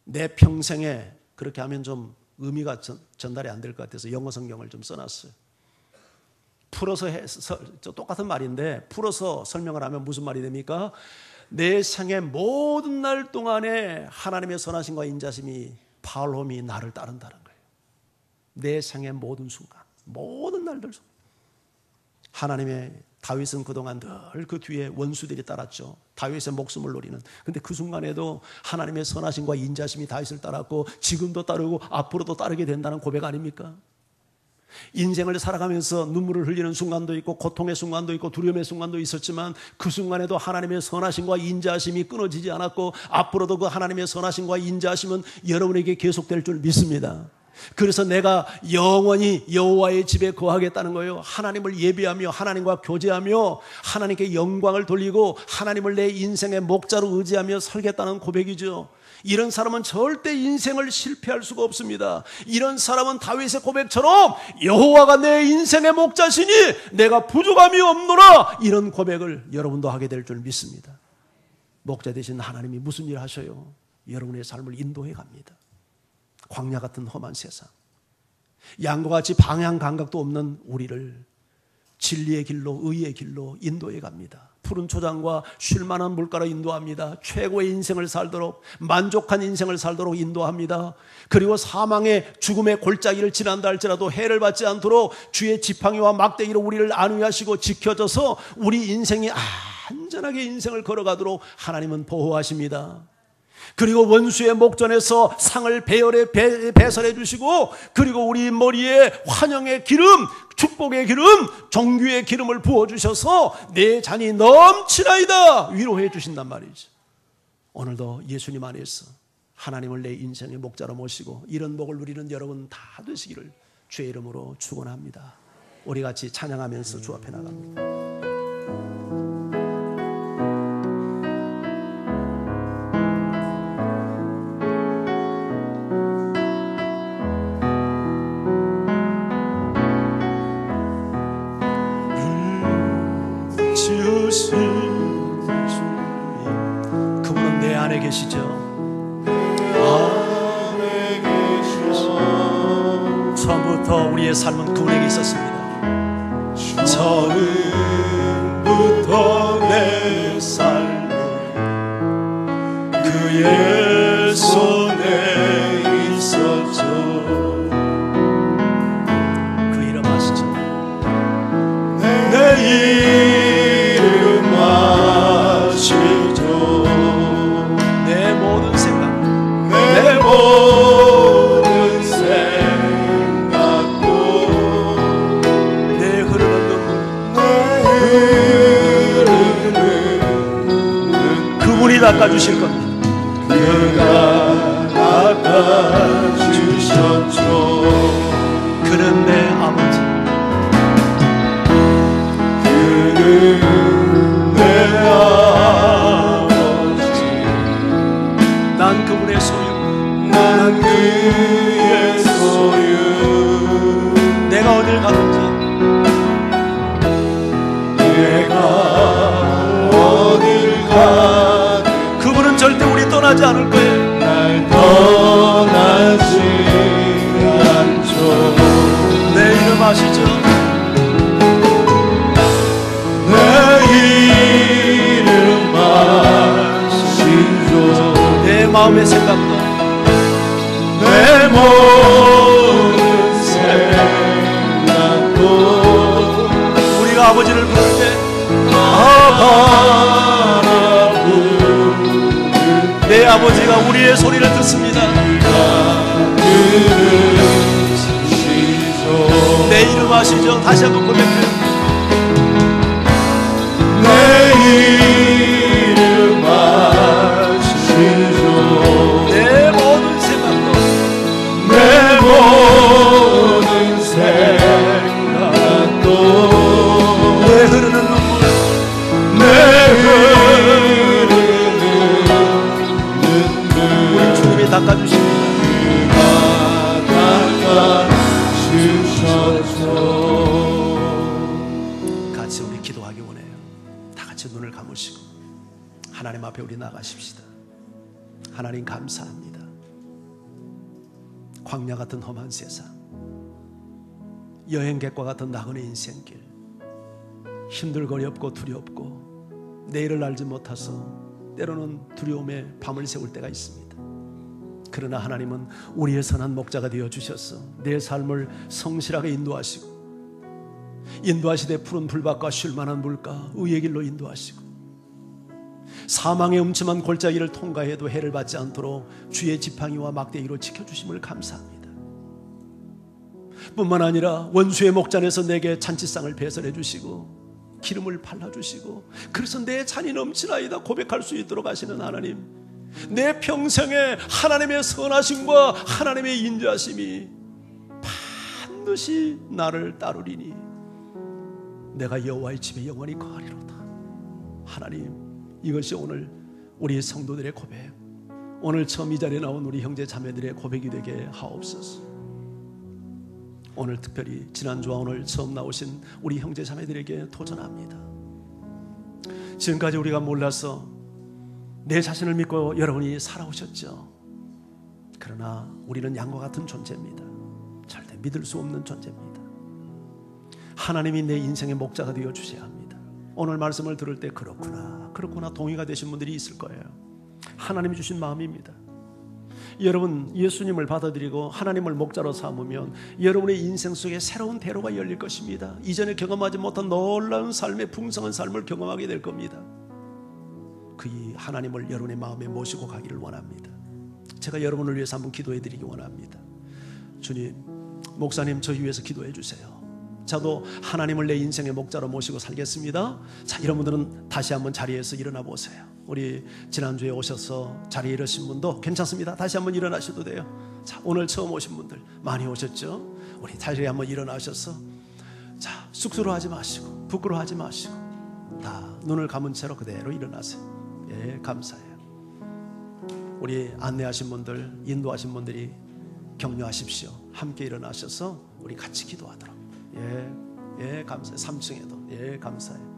내 평생에, 그렇게 하면 좀 의미가 전달이 안 될 것 같아서 영어 성경을 좀 써놨어요. 풀어서 똑같은 말인데 풀어서 설명을 하면 무슨 말이 됩니까? 내 생의 모든 날 동안에 하나님의 선하심과 인자심이, 파울홈이 나를 따른다는 거예요. 내 생의 모든 순간, 모든 날들. 하나님의, 다윗은 그동안 늘 그 뒤에 원수들이 따랐죠. 다윗의 목숨을 노리는. 근데 그 순간에도 하나님의 선하심과 인자심이 다윗을 따랐고 지금도 따르고 앞으로도 따르게 된다는 고백 아닙니까? 인생을 살아가면서 눈물을 흘리는 순간도 있고 고통의 순간도 있고 두려움의 순간도 있었지만 그 순간에도 하나님의 선하심과 인자하심이 끊어지지 않았고 앞으로도 그 하나님의 선하심과 인자하심은 여러분에게 계속될 줄 믿습니다. 그래서 내가 영원히 여호와의 집에 거하겠다는 거예요. 하나님을 예배하며 하나님과 교제하며 하나님께 영광을 돌리고 하나님을 내 인생의 목자로 의지하며 살겠다는 고백이죠. 이런 사람은 절대 인생을 실패할 수가 없습니다. 이런 사람은 다윗의 고백처럼 여호와가 내 인생의 목자시니 내가 부족함이 없노라, 이런 고백을 여러분도 하게 될 줄 믿습니다. 목자 되신 하나님이 무슨 일 하셔요? 여러분의 삶을 인도해 갑니다. 광야 같은 험한 세상, 양과 같이 방향 감각도 없는 우리를 진리의 길로, 의의 길로 인도해 갑니다. 푸른 초장과 쉴만한 물가로 인도합니다. 최고의 인생을 살도록, 만족한 인생을 살도록 인도합니다. 그리고 사망의, 죽음의 골짜기를 지난다 할지라도 해를 받지 않도록 주의 지팡이와 막대기로 우리를 안위하시고 지켜줘서 우리 인생이 안전하게 인생을 걸어가도록 하나님은 보호하십니다. 그리고 원수의 목전에서 상을 배설해 주시고, 그리고 우리 머리에 환영의 기름, 축복의 기름, 정규의 기름을 부어주셔서 내 잔이 넘치나이다 위로해 주신단 말이죠. 오늘도 예수님 안에서 하나님을 내 인생의 목자로 모시고 이런 복을 누리는 여러분 다 되시기를 주의 이름으로 축원합니다. 우리 같이 찬양하면서 주 앞에 나갑니다. 계시죠? 처음부터 우리의 삶은 그분에게 있었습니다. 처음부터 내 삶은 그의 손에 있었죠. 그 이름 아시죠? 내 이름 아시죠. 내 모든 생각, 내 모든 생각도 내 흐르는 눈물 그분이 닦아주실 겁니다. 그가 닦아주셨죠. 그는 내 아버지, 그는 내 아버지. 난 그분의 소유, 난 그의 소유. 내가 어딜 가든지 내가 어딜 가든 그분은 절대 우리 떠나지 않을 거예요. 날 떠나지 않죠. 내 이름 아시죠? 내 이름 아시죠. 내 마음의 생각도 내 모든 생각도 우리가 아버지를 부를 때 내 아버지가 우리의 소리를 듣습니다. 내 이름 아시죠? 다시 한번 고백해요. 내 이름 아시죠. 내 모든 생각도 내 모든 생각도 내 흐르는 눈물 내 우리 주님이 닦아주십니다. 같이 우리 기도하기 원해요. 다 같이 눈을 감으시고 하나님 앞에 우리 나가십시다. 하나님 감사합니다. 광야 같은 험한 세상, 여행객과 같은 나그네 인생길, 힘들고 어렵고 두렵고 내일을 알지 못해서 때로는 두려움에 밤을 새울 때가 있습니다. 그러나 하나님은 우리의 선한 목자가 되어주셔서 내 삶을 성실하게 인도하시되 푸른 불밭과 쉴만한 물가 의의 길로 인도하시고 사망의 음침한 골짜기를 통과해도 해를 받지 않도록 주의 지팡이와 막대기로 지켜주심을 감사합니다. 뿐만 아니라 원수의 목전에서 내게 잔치상을 배설해 주시고 기름을 발라주시고 그래서 내 잔이 넘치나이다 고백할 수 있도록 하시는 하나님, 내 평생에 하나님의 선하심과 하나님의 인자심이 반드시 나를 따르리니 내가 여호와의 집에 영원히 거하리로다. 하나님, 이것이 오늘 우리 성도들의 고백, 오늘 처음 이 자리에 나온 우리 형제 자매들의 고백이 되게 하옵소서. 오늘 특별히 지난주와 오늘 처음 나오신 우리 형제 자매들에게 도전합니다. 지금까지 우리가 몰라서 내 자신을 믿고 여러분이 살아오셨죠. 그러나 우리는 양과 같은 존재입니다. 절대 믿을 수 없는 존재입니다. 하나님이 내 인생의 목자가 되어 주셔야 합니다. 오늘 말씀을 들을 때 그렇구나 동의가 되신 분들이 있을 거예요. 하나님이 주신 마음입니다. 여러분 예수님을 받아들이고 하나님을 목자로 삼으면 여러분의 인생 속에 새로운 대로가 열릴 것입니다. 이전에 경험하지 못한 놀라운 삶의 풍성한 삶을 경험하게 될 겁니다. 그 하나님을 여러분의 마음에 모시고 가기를 원합니다. 제가 여러분을 위해서 한번 기도해 드리기 원합니다. 주님, 목사님 저희 위해서 기도해 주세요. 저도 하나님을 내 인생의 목자로 모시고 살겠습니다. 자, 이런 분들은 다시 한번 자리에서 일어나 보세요. 우리 지난주에 오셔서 자리에 일으신 분도 괜찮습니다. 다시 한번 일어나셔도 돼요. 자, 오늘 처음 오신 분들 많이 오셨죠? 우리 자리에 한번 일어나셔서 자, 쑥스러워하지 마시고 부끄러워하지 마시고 다 눈을 감은 채로 그대로 일어나세요. 예, 감사해요. 우리 안내하신 분들, 인도하신 분들이 격려하십시오. 함께 일어나셔서 우리 같이 기도하도록. 예, 감사해요. 3층에도 예, 감사해요.